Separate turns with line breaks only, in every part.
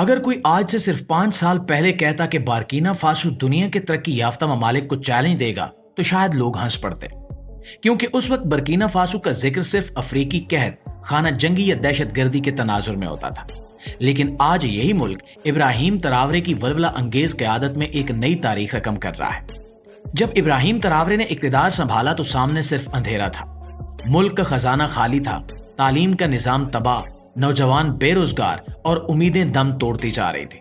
اگر کوئی آج سے صرف 5 سال پہلے کہتا کہ بارکینا فاسو دنیا کے ترقی یافتہ ممالک کو چیلنج دے گا تو شاید لوگ ہنس پڑتے، کیونکہ اس وقت برکینا فاسو کا ذکر صرف افریقی قحط، خانہ جنگی یا دہشت گردی کے تناظر میں ہوتا تھا۔ لیکن آج یہی ملک ابراہیم تراورے کی ولولہ انگیز قیادت میں ایک نئی تاریخ رقم کر رہا ہے۔ جب ابراہیم تراورے نے اقتدار سنبھالا تو سامنے صرف اندھیرا تھا، ملک کا خزانہ خالی تھا، تعلیم کا نظام تباہ، نوجوان بے روزگار اور امیدیں دم توڑتی جا رہی تھی۔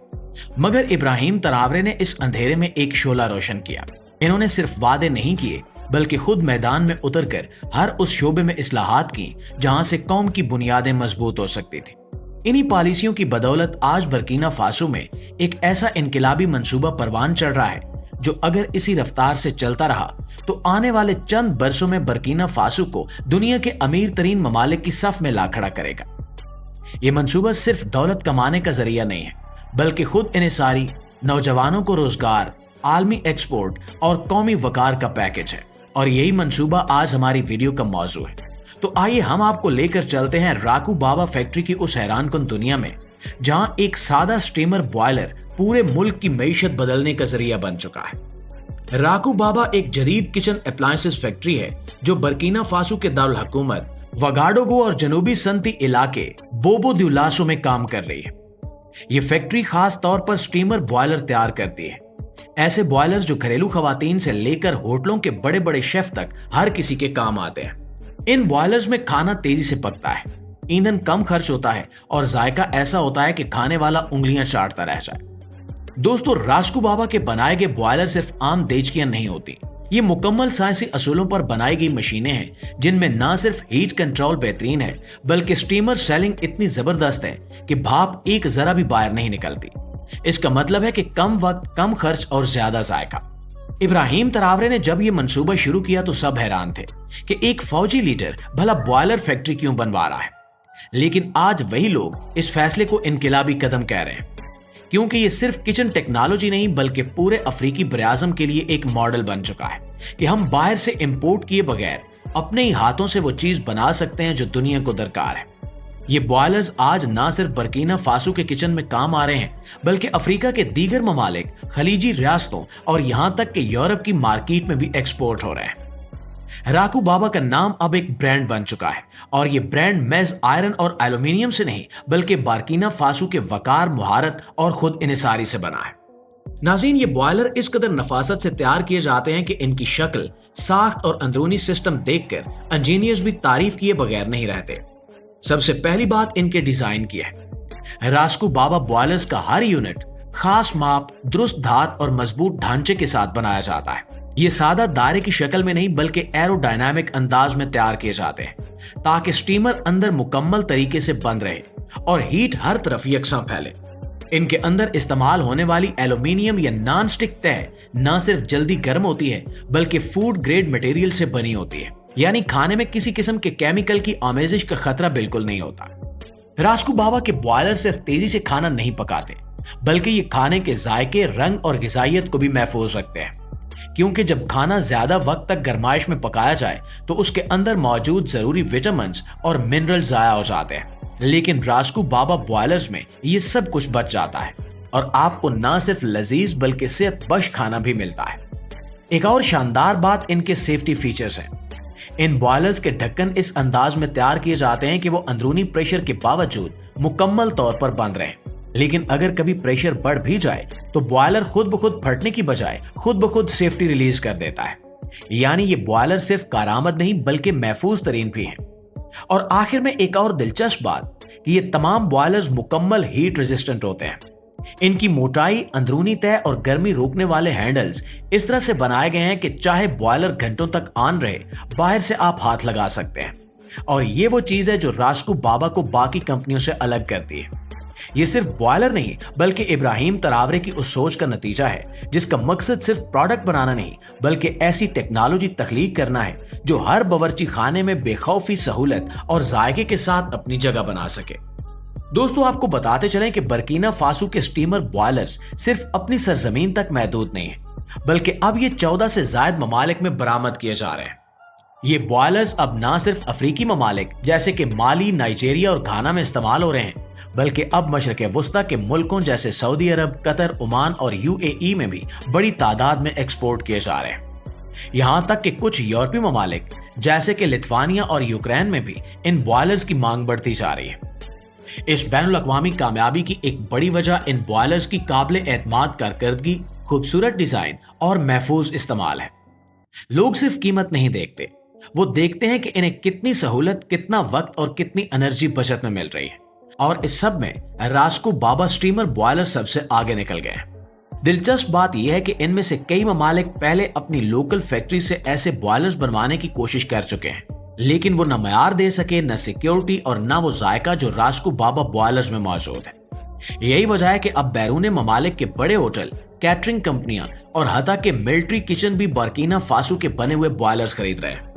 مگر ابراہیم تراورے نے اس اندھیرے میں ایک شعلہ روشن کیا۔ انہوں نے صرف وعدے نہیں کیے بلکہ خود میدان میں اتر کر ہر اس شعبے میں اصلاحات کی جہاں سے قوم کی بنیادیں مضبوط ہو سکتی تھی۔ انہی پالیسیوں کی بدولت آج برکینا فاسو میں ایک ایسا انقلابی منصوبہ پروان چڑھ رہا ہے جو اگر اسی رفتار سے چلتا رہا تو آنے والے چند برسوں میں برکینا فاسو کو دنیا کے امیر ترین ممالک کی صف میں لا کھڑا کرے گا۔ یہ منصوبہ صرف دولت کمانے کا ذریعہ نہیں ہے بلکہ خود انحصاری، نوجوانوں کو روزگار، عالمی ایکسپورٹ اور قومی وقار کا پیکج ہے، اور یہی منصوبہ آج ہماری ویڈیو کا موضوع ہے۔ تو آئیے ہم آپ کو لے کر چلتے ہیں راکو بابا فیکٹری کی اس حیران کن دنیا میں جہاں ایک سادہ سٹیمر بوائلر پورے ملک کی معیشت بدلنے کا ذریعہ بن چکا ہے۔ راکو بابا ایک جدید کچن اپلائنسز فیکٹری ہے جو برکینا فاسو کے دارالحکومت وگاڈوگو اور جنوبی سنتی علاقے بوبو دیولاسو میں کام کر رہی ہے۔ یہ فیکٹری خاص طور پر سٹیمر بوائلر تیار کرتی ہے، ایسے بوائلر جو گھریلو خواتین سے لے کر ہوٹلوں کے بڑے بڑے شیف تک ہر کسی کے کام آتے ہیں۔ ان بوائلرز میں کھانا تیزی سے پکتا ہے، ایندھن کم خرچ ہوتا ہے اور ذائقہ ایسا ہوتا ہے کہ کھانے والا انگلیاں چاٹتا رہ جائے۔ دوستو، راسکو بابا کے بنائے گئے بوائلر صرف عام دیچکیاں نہیں ہوتی، یہ مکمل سائنسی اصولوں پر بنائی گئی مشینیں ہیں جن میں نہ صرف ہیٹ کنٹرول بہترین ہے بلکہ سٹیمر سیلنگ اتنی زبردست ہے کہ بھاپ ایک ذرا بھی باہر نہیں نکلتی۔ اس کا مطلب ہے کہ کم وقت، کم خرچ اور زیادہ ذائقہ۔ ابراہیم تراورے نے جب یہ منصوبہ شروع کیا تو سب حیران تھے کہ ایک فوجی لیڈر بھلا بوائلر فیکٹری کیوں بنوا رہا ہے۔ لیکن آج وہی لوگ اس فیصلے کو انقلابی قدم کہہ رہے ہیں، کیونکہ یہ صرف کچن ٹیکنالوجی نہیں بلکہ پورے افریقی براعظم کے لیے ایک ماڈل بن چکا ہے کہ ہم باہر سے امپورٹ کیے بغیر اپنے ہی ہاتھوں سے وہ چیز بنا سکتے ہیں جو دنیا کو درکار ہے۔ یہ بوائلرز آج نہ صرف برکینا فاسو کے کچن میں کام آ رہے ہیں بلکہ افریقہ کے دیگر ممالک، خلیجی ریاستوں اور یہاں تک کہ یورپ کی مارکیٹ میں بھی ایکسپورٹ ہو رہے ہیں۔ راکو بابا کا نام اب ایک برانڈ بن چکا ہے، اور یہ برانڈ محض آئرن اور ایلومینیم سے نہیں بلکہ بارکینا فاسو کے وقار، مہارت اور خود انحصاری سے بنا ہے۔ ناظرین، یہ بوائلر اس قدر نفاست سے تیار کیے جاتے ہیں کہ ان کی شکل، ساخت اور اندرونی سسٹم دیکھ کر انجینئرز بھی تعریف کیے بغیر نہیں رہتے۔ سب سے پہلی بات ان کے ڈیزائن کی ہے۔ راسکو بابا بوائلرز کا ہر یونٹ خاص ماپ، درست دھات اور مضبوط ڈھانچے کے ساتھ بنایا جاتا ہے۔ یہ سادہ دائرے کی شکل میں نہیں بلکہ ایرو ڈائنامک انداز میں تیار کیے جاتے ہیں تاکہ سٹیمر اندر مکمل طریقے سے بند رہے اور ہیٹ ہر طرف یکساں پھیلے۔ ان کے اندر استعمال ہونے والی ایلومینیم یا نان سٹک تہ نہ صرف جلدی گرم ہوتی ہے بلکہ فوڈ گریڈ مٹیریل سے بنی ہوتی ہے، یعنی کھانے میں کسی قسم کے کیمیکل کی آمیزش کا خطرہ بالکل نہیں ہوتا۔ راسکو بابا کے بوائلر صرف تیزی سے کھانا نہیں پکاتے بلکہ یہ کھانے کے ذائقے، رنگ اور غذائیت کو بھی محفوظ رکھتے ہیں، کیونکہ جب کھانا زیادہ وقت تک گرمائش میں پکایا جائے تو اس کے اندر موجود ضروری وٹامنز اور منرل ضائع ہو جاتے ہیں۔ لیکن راسکو بابا بوائلرز میں یہ سب کچھ بچ جاتا ہے اور آپ کو نہ صرف لذیذ بلکہ صحت بخش کھانا بھی ملتا ہے۔ ایک اور شاندار بات ان کے سیفٹی فیچرز ہیں۔ ان بوائلرز کے ڈھکن اس انداز میں تیار کیے جاتے ہیں کہ وہ اندرونی پریشر کے باوجود مکمل طور پر بند رہیں، لیکن اگر کبھی پریشر بڑھ بھی جائے تو بوائلر خود بخود پھٹنے کی بجائے خود بخود سیفٹی ریلیز کر دیتا ہے، یعنی یہ بوائلر صرف کارآمد نہیں بلکہ محفوظ ترین بھی ہیں۔ اور آخر میں ایک اور دلچسپ بات کہ یہ تمام بوائلرز مکمل ہیٹ ریزسٹنٹ ہوتے ہیں۔ ان کی موٹائی، اندرونی تہ اور گرمی روکنے والے ہینڈلز اس طرح سے بنائے گئے ہیں کہ چاہے بوائلر گھنٹوں تک آن رہے، باہر سے آپ ہاتھ لگا سکتے ہیں۔ اور یہ وہ چیز ہے جو راسکو بابا کو باقی کمپنیوں سے الگ کرتی ہے۔ یہ صرف بوائلر نہیں بلکہ ابراہیم تراورے کی اس سوچ کا نتیجہ ہے جس کا مقصد صرف پروڈکٹ بنانا نہیں بلکہ ایسی ٹیکنالوجی تخلیق کرنا ہے جو ہر باورچی خانے میں بے خوفی، سہولت اور ذائقے کے ساتھ اپنی جگہ بنا سکے۔ دوستو، آپ کو بتاتے چلیں کہ برکینا فاسو کے سٹیمر بوائلرز صرف اپنی سرزمین تک محدود نہیں ہیں بلکہ اب یہ 14 سے زائد ممالک میں برآمد کیے جا رہے ہیں۔ یہ بوائلرز اب نہ صرف افریقی ممالک جیسے کہ مالی، نائجیریا اور گھانا میں استعمال ہو رہے ہیں، بلکہ اب مشرق وسطیٰ کے ملکوں جیسے سعودی عرب، قطر، عمان اور UAE میں بھی بڑی تعداد میں ایکسپورٹ کیے جا رہے ہیں۔ یہاں تک کہ کچھ یورپی ممالک جیسے کہ لتھوانیا اور یوکرین میں بھی ان بوائلرز کی مانگ بڑھتی جا رہی ہے۔ اس بین الاقوامی کامیابی کی ایک بڑی وجہ ان بوائلرز کی قابل اعتماد کارکردگی، خوبصورت ڈیزائن اور محفوظ استعمال ہے۔ لوگ صرف قیمت نہیں دیکھتے، وہ دیکھتے ہیں کہ انہیں کتنی سہولت، کتنا وقت اور کتنی انرجی بچت میں مل رہی ہے، اور اس سب میں راسکو بابا اسٹیمر بوائلر سب سے آگے نکل گئے ہیں۔ دلچسپ بات یہ ہے کہ ان میں سے کئی ممالک پہلے اپنی لوکل فیکٹری سے ایسے بوائلرز بنوانے کی کوشش کر چکے ہیں، لیکن وہ نہ معیار دے سکے، نہ سیکیورٹی اور نہ وہ ذائقہ جو راسکو بابا بوائلرز میں موجود ہے۔ یہی وجہ ہے کہ اب بیرون ممالک کے بڑے ہوٹل، کیٹرنگ کمپنیاں اور حتیٰ کہ ملٹری کچن بھی برکینا فاسو کے بنے ہوئے بوائلرز خرید رہے ہیں۔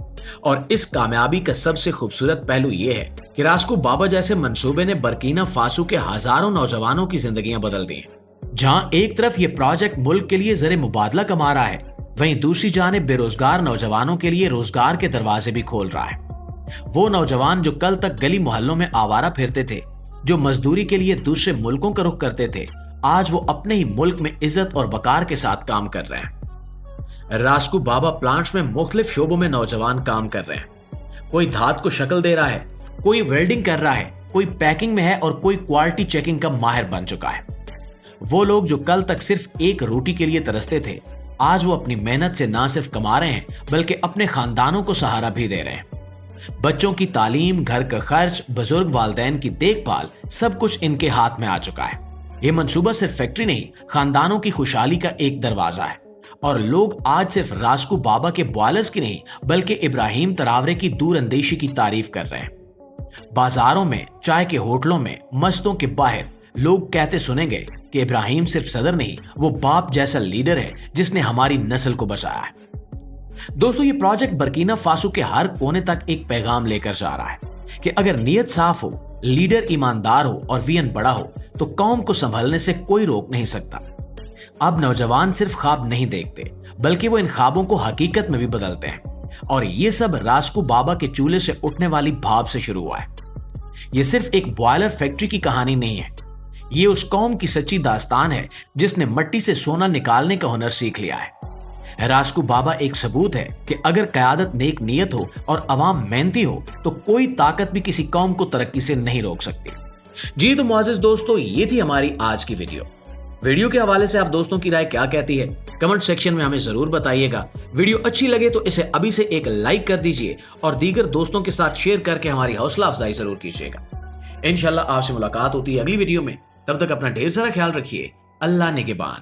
اور اس کامیابی کا سب سے خوبصورت پہلو یہ ہے کہ راسکو بابا جیسے منصوبے نے برکینا فاسو کے ہزاروں نوجوانوں کی زندگیاں بدل دی ہیں۔ جہاں ایک طرف یہ پروجیکٹ ملک کے لیے زر مبادلہ کما رہا ہے، وہیں دوسری جانب بے روزگار نوجوانوں کے لیے روزگار کے دروازے بھی کھول رہا ہے۔ وہ نوجوان جو کل تک گلی محلوں میں آوارہ پھرتے تھے، جو مزدوری کے لیے دوسرے ملکوں کا رخ کرتے تھے، آج وہ اپنے ہی ملک میں عزت اور وقار کے ساتھ کام کر رہے ہیں۔ راسکو بابا پلانٹس میں مختلف شعبوں میں نوجوان کام کر رہے ہیں۔ کوئی دھات کو شکل دے رہا ہے، کوئی ویلڈنگ کر رہا ہے، کوئی پیکنگ میں ہے اور کوئی کوالٹی چیکنگ کا ماہر بن چکا ہے۔ وہ لوگ جو کل تک صرف ایک روٹی کے لیے ترستے تھے، آج وہ اپنی محنت سے نہ صرف کما رہے ہیں بلکہ اپنے خاندانوں کو سہارا بھی دے رہے ہیں۔ بچوں کی تعلیم، گھر کا خرچ، بزرگ والدین کی دیکھ بھال، سب کچھ ان کے ہاتھ میں آ چکا ہے۔ یہ منصوبہ صرف فیکٹری نہیں، خاندانوں کی خوشحالی کا ایک دروازہ ہے، اور لوگ آج صرف راسکو بابا کے بوائلرز کی نہیں بلکہ ابراہیم تراورے کی دور اندیشی کی تعریف کر رہے ہیں۔ بازاروں میں، چائے کے ہوٹلوں میں، مسجدوں کے باہر لوگ کہتے سنیں گے کہ ابراہیم صرف صدر نہیں، وہ باپ جیسا لیڈر ہے جس نے ہماری نسل کو بچایا ہے۔ دوستو، یہ پروجیکٹ برکینا فاسو کے ہر کونے تک ایک پیغام لے کر جا رہا ہے کہ اگر نیت صاف ہو، لیڈر ایماندار ہو اور ویژن بڑا ہو تو قوم کو سنبھلنے سے کوئی روک نہیں سکتا۔ اب نوجوان صرف خواب نہیں دیکھتے بلکہ وہ ان خوابوں کو حقیقت میں بھی بدلتے ہیں، اور یہ سب راسکو بابا کے چولہے سے اٹھنے والی بھاپ سے شروع ہوا ہے۔ یہ صرف ایک بوائلر فیکٹری کی کہانی نہیں ہے، یہ اس قوم کی سچی داستان ہے جس نے مٹی سے سونا نکالنے کا ہنر سیکھ لیا ہے۔ راسکو بابا ایک ثبوت ہے کہ اگر قیادت نیک نیت ہو اور عوام محنتی ہو تو کوئی طاقت بھی کسی قوم کو ترقی سے نہیں روک سکتی۔ جی تو معزز دوستو، یہ تھی ہماری آج کی ویڈیو کے حوالے سے آپ دوستوں کی رائے کیا کہتی ہے؟ کمنٹ سیکشن میں ہمیں ضرور بتائیے گا۔ ویڈیو اچھی لگے تو اسے ابھی سے ایک لائک کر دیجئے اور دیگر دوستوں کے ساتھ شیئر کر کے ہماری حوصلہ افزائی ضرور کیجیے گا۔ انشاءاللہ آپ سے ملاقات ہوتی ہے اگلی ویڈیو میں، تب تک اپنا ڈھیر سارا خیال رکھیے۔ اللہ نگہبان۔